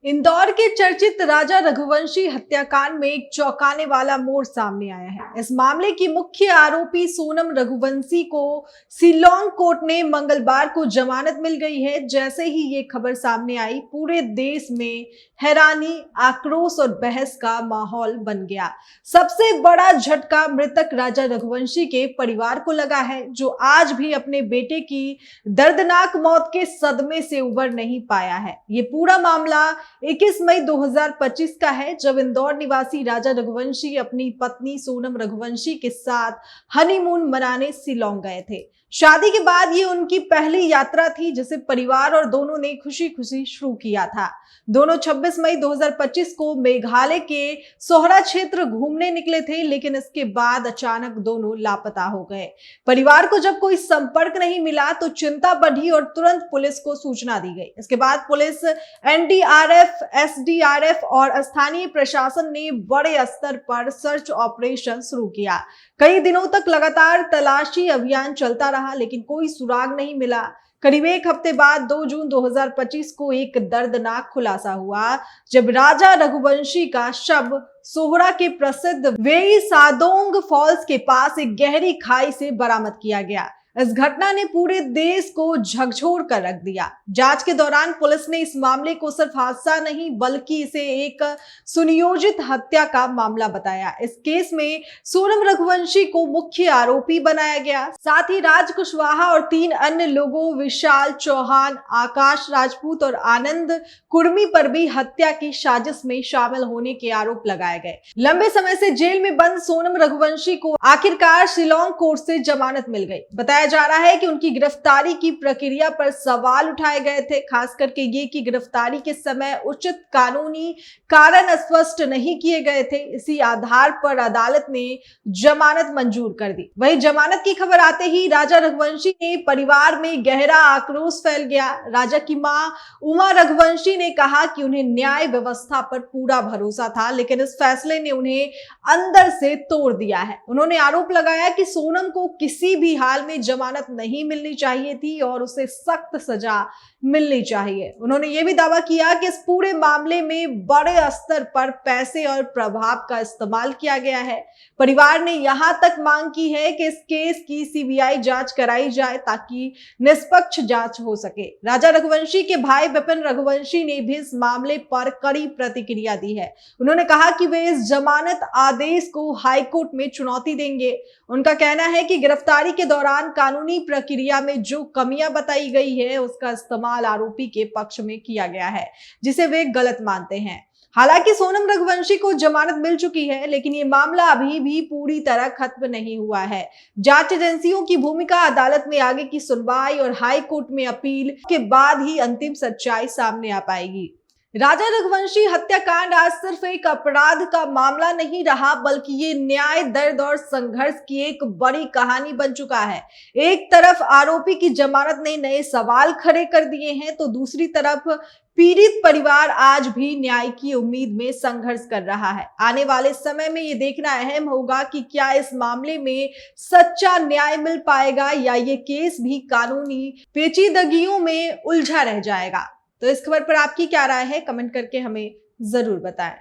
इंदौर के चर्चित राजा रघुवंशी हत्याकांड में एक चौंकाने वाला मोड़ सामने आया है। इस मामले की मुख्य आरोपी सोनम रघुवंशी को शिलांग कोर्ट ने मंगलवार को जमानत मिल गई है। जैसे ही ये खबर सामने आई, पूरे देश में हैरानी, आक्रोश और बहस का माहौल बन गया। सबसे बड़ा झटका मृतक राजा रघुवंशी के परिवार को लगा है, जो आज भी अपने बेटे की दर्दनाक मौत के सदमे से उबर नहीं पाया है। ये पूरा मामला 21 मई 2025 का है, जब इंदौर निवासी राजा रघुवंशी अपनी पत्नी सोनम रघुवंशी के साथ हनीमून मनाने शिलांग गए थे। शादी के बाद ये उनकी पहली यात्रा थी, जिसे परिवार और दोनों ने खुशी खुशी शुरू किया था। दोनों 26 मई 2025 को मेघालय के सोहरा क्षेत्र घूमने निकले थे, लेकिन इसके बाद अचानक दोनों लापता हो गए। परिवार को जब कोई संपर्क नहीं मिला तो चिंता बढ़ी और तुरंत पुलिस को सूचना दी गई। इसके बाद पुलिस, एनडीआरएफ, एसडीआरएफ और स्थानीय प्रशासन ने बड़े स्तर पर सर्च ऑपरेशन शुरू किया। कई दिनों तक लगातार तलाशी अभियान चलता रहा, लेकिन कोई सुराग नहीं मिला। करीब एक हफ्ते बाद 2 जून 2025 को एक दर्दनाक खुलासा हुआ, जब राजा रघुवंशी का शव सोहरा के प्रसिद्ध वेई सादोंग फॉल्स के पास एक गहरी खाई से बरामद किया गया। इस घटना ने पूरे देश को झकझोर कर रख दिया। जांच के दौरान पुलिस ने इस मामले को सिर्फ हादसा नहीं, बल्कि इसे एक सुनियोजित हत्या का मामला बताया। इस केस में सोनम रघुवंशी को मुख्य आरोपी बनाया गया। साथ ही राज कुशवाहा और 3 अन्य लोगों, विशाल चौहान, आकाश राजपूत और आनंद कुर्मी पर भी हत्या की साजिश में शामिल होने के आरोप लगाए गए। लंबे समय से जेल में बंद सोनम रघुवंशी को आखिरकार शिलांग कोर्ट से जमानत मिल गई। बताया जा रहा है कि उनकी गिरफ्तारी की प्रक्रिया पर सवाल उठाए गए थे, खास करके ये कि गिरफ्तारी के समय उचित कानूनी कारण स्पष्ट नहीं किए गए थे। इसी आधार पर अदालत ने जमानत मंजूर कर दी। वहीं जमानत की खबर आते ही राजा रघुवंशी ने परिवार में गहरा आक्रोश फैल गया। राजा की मां उमा रघुवंशी ने कहा कि उन्हें न्याय व्यवस्था पर पूरा भरोसा था, लेकिन इस फैसले ने उन्हें अंदर से तोड़ दिया है। उन्होंने आरोप लगाया कि सोनम को किसी भी हाल में जमानत नहीं मिलनी चाहिए थी और उसे सख्त सजा मिलनी चाहिए। उन्होंने यह भी दावा किया कि इस पूरे मामले में बड़े स्तर पर पैसे और प्रभाव का इस्तेमाल किया गया है। परिवार ने यहां तक मांग की है कि इस केस की सीबीआई जांच कराई जाए, ताकि निष्पक्ष जांच हो सके। राजा रघुवंशी के भाई विपिन रघुवंशी ने भी इस मामले पर कड़ी प्रतिक्रिया दी है। उन्होंने कहा कि वे इस जमानत आदेश को हाईकोर्ट में चुनौती देंगे। उनका कहना है कि गिरफ्तारी के दौरान कानूनी प्रक्रिया में जो कमियां बताई गई है, उसका इस्तेमाल आरोपी के पक्ष में किया गया है, जिसे वे गलत मानते हैं। हालांकि सोनम रघुवंशी को जमानत मिल चुकी है, लेकिन ये मामला अभी भी पूरी तरह खत्म नहीं हुआ है। जांच एजेंसियों की भूमिका, अदालत में आगे की सुनवाई और हाई कोर्ट में अपील के बाद ही अंतिम सच्चाई सामने आ पाएगी। राजा रघुवंशी हत्याकांड आज सिर्फ एक अपराध का मामला नहीं रहा, बल्कि ये न्याय, दर्द और संघर्ष की एक बड़ी कहानी बन चुका है। एक तरफ आरोपी की जमानत ने नए सवाल खड़े कर दिए हैं, तो दूसरी तरफ पीड़ित परिवार आज भी न्याय की उम्मीद में संघर्ष कर रहा है। आने वाले समय में ये देखना अहम होगा कि क्या इस मामले में सच्चा न्याय मिल पाएगा, या ये केस भी कानूनी पेचीदगियों में उलझा रह जाएगा। तो इस खबर पर आपकी क्या राय है, कमेंट करके हमें जरूर बताएं।